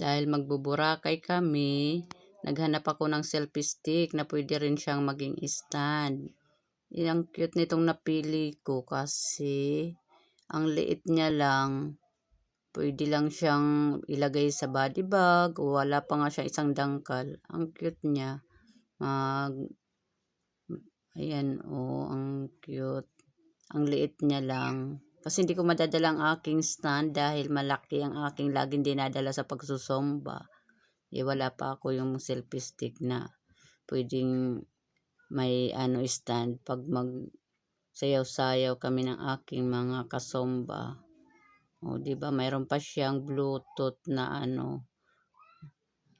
Dahil magbuburakay kami, naghanap ako ng selfie stick na pwede rin siyang maging stand. Ang cute nitong napili ko kasi ang liit niya lang. Pwede lang siyang ilagay sa body bag o wala pa nga siya isang dangkal. Ang cute niya. Ayan, ang cute. Ang liit niya lang. Kasi hindi ko madadala ang aking stand dahil malaki ang aking laging dinadala sa pagsusomba. Wala pa ako yung selfie stick na pwedeng may stand pag sayaw-sayaw kami ng aking mga kasomba. Di ba? Mayroon pa siyang Bluetooth na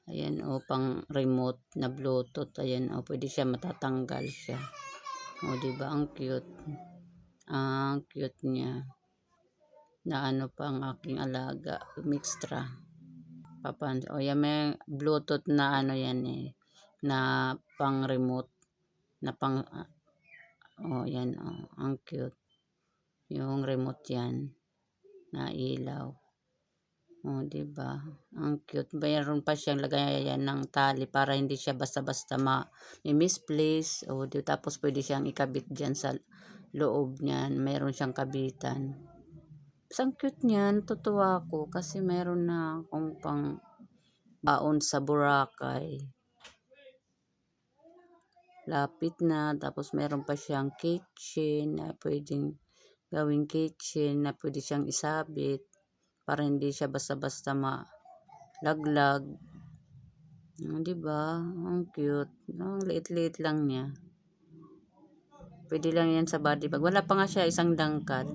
Ayan pang remote na Bluetooth. Ayan pwede siya matatanggal siya. Di ba? Ang cute. Ang cute niya. Na pa ang aking alaga. Extra. Yan may Bluetooth na yan na pang remote. Na pang yan ang cute. Yung remote yan na ilaw. Diba? Ang cute. Mayroon pa siyang lagayan ng tali para hindi siya basta-basta misplace. Tapos pwede siyang ikabit dyan sa loob niyan. Mayroon siyang kabitan. Ang cute niyan. Natutuwa ako kasi mayroon na akong pang baon sa Boracay. Lapit na. Tapos mayroon pa siyang kitchen na pwedeng gawing kitchen na pwede siyang isabit para hindi siya basta-basta malaglag. Diba? Ang cute. Ang liit-liit lang niya. Pwede lang yan sa body bag. Wala pa nga siya isang dangkal.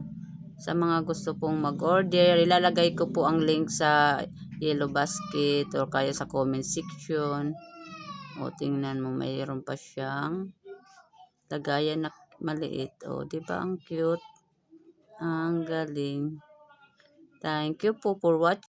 Sa mga gusto pong mag-order, ilalagay ko po ang link sa Yellow Basket or kaya sa comment section. Tingnan mo, mayroon pa siyang lagayan na maliit. Diba? Ang cute. Ang galing. Thank you po for watching.